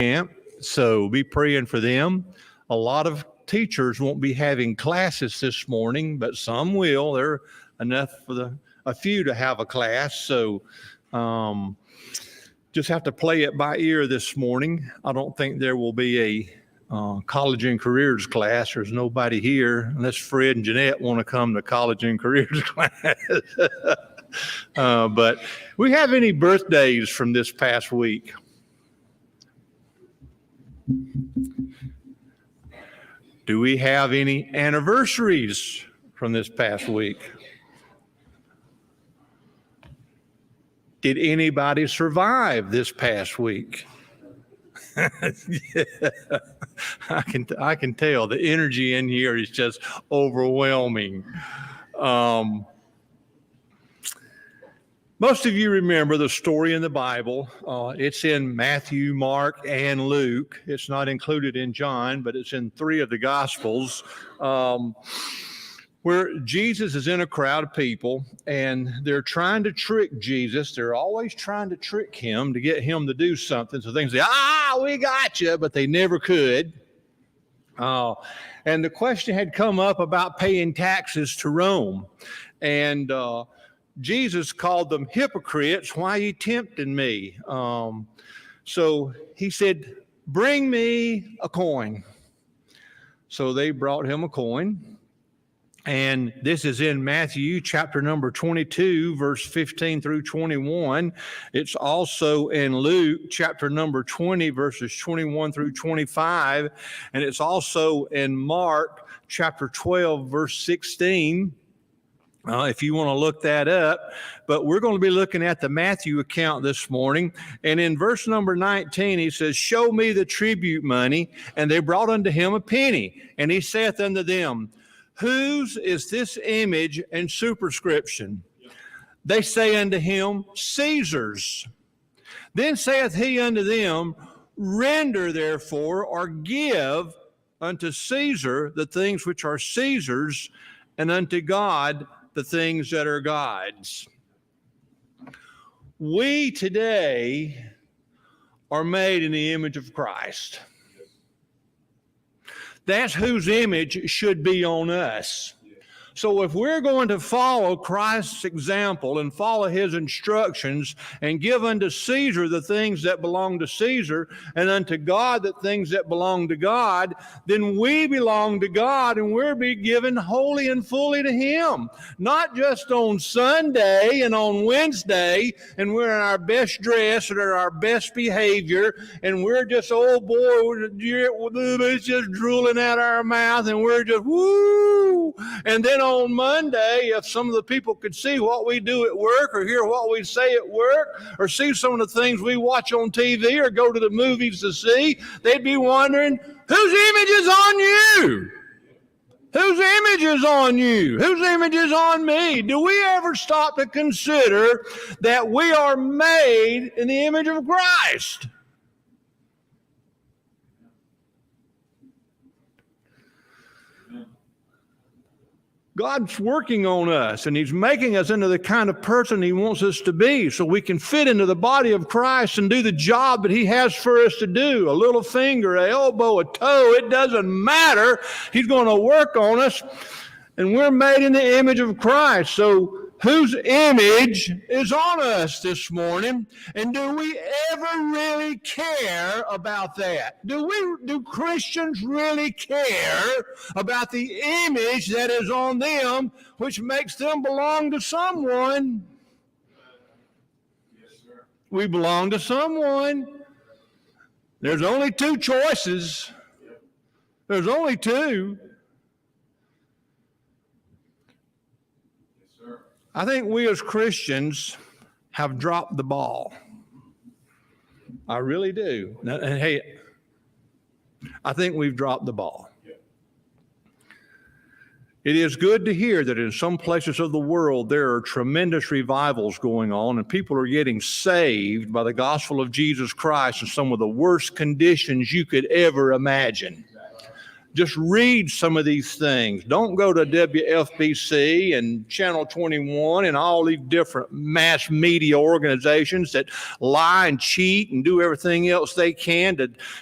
camp, so be praying for them. A lot of teachers won't be having classes this morning, but some will. There are enough for a few to have a class, so just have to play it by ear this morning. I don't think there will be a college and careers class. There's nobody here unless Fred and Jeanette want to come to college and careers class. But we have any birthdays from this past week? Do we have any anniversaries from this past week? Did anybody survive this past week? Yeah, I can tell the energy in here is just overwhelming. Most of you remember the story in the Bible. It's in Matthew, Mark, and Luke. It's not included in John, but it's in 3 of the Gospels, where Jesus is in a crowd of people, and they're trying to trick Jesus. They're always trying to trick him to get him to do something. So things say, we got you, but they never could. And the question had come up about paying taxes to Rome. And Jesus called them hypocrites. Why are you tempting me? So he said, bring me a coin. So they brought him a coin. And this is in Matthew chapter number 22, verse 15 through 21. It's also in Luke chapter number 20, verses 21 through 25. And it's also in Mark chapter 12, verse 16. If you want to look that up, but we're going to be looking at the Matthew account this morning. And in verse number 19, he says, show me the tribute money. And they brought unto him a penny. And he saith unto them, whose is this image and superscription? They say unto him, Caesar's. Then saith he unto them, render therefore, or give unto Caesar the things which are Caesar's, and unto God the things that are God's. We today are made in the image of Christ. That's whose image should be on us. So if we're going to follow Christ's example and follow his instructions and give unto Caesar the things that belong to Caesar and unto God the things that belong to God, then we belong to God and we're being given wholly and fully to him. Not just on Sunday and on Wednesday and we're in our best dress and in our best behavior and we're just, oh boy, it's just drooling out our mouth and we're just, woo! And then on Monday, if some of the people could see what we do at work or hear what we say at work or see some of the things we watch on TV or go to the movies to see, they'd be wondering, whose image is on you? Whose image is on you? Whose image is on me? Do we ever stop to consider that we are made in the image of Christ? God's working on us, and he's making us into the kind of person he wants us to be so we can fit into the body of Christ and do the job that he has for us to do. A little finger, an elbow, a toe, it doesn't matter. He's going to work on us, and we're made in the image of Christ. So whose image is on us this morning? And do we ever really care about that? Do Christians really care about the image that is on them, which makes them belong to someone? Yes, sir. We belong to someone. There's only 2 choices. There's only 2. I think we as Christians have dropped the ball. I really do. And hey, I think we've dropped the ball. It is good to hear that in some places of the world there are tremendous revivals going on and people are getting saved by the gospel of Jesus Christ in some of the worst conditions you could ever imagine. Just read some of these things. Don't go to WFBC and Channel 21 and all these different mass media organizations that lie and cheat and do everything else they can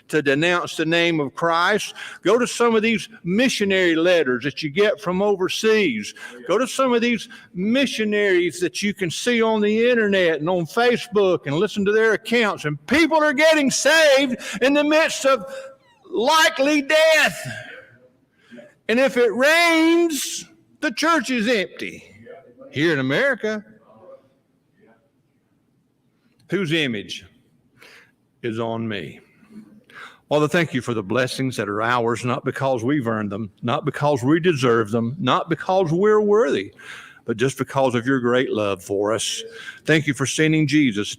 to denounce the name of Christ. Go to some of these missionary letters that you get from overseas. Go to some of these missionaries that you can see on the internet and on Facebook and listen to their accounts. And people are getting saved in the midst of likely death. And if it rains, the church is empty. Here in America, whose image is on me? Father, thank you for the blessings that are ours, not because we've earned them, not because we deserve them, not because we're worthy, but just because of your great love for us. Thank you for sending Jesus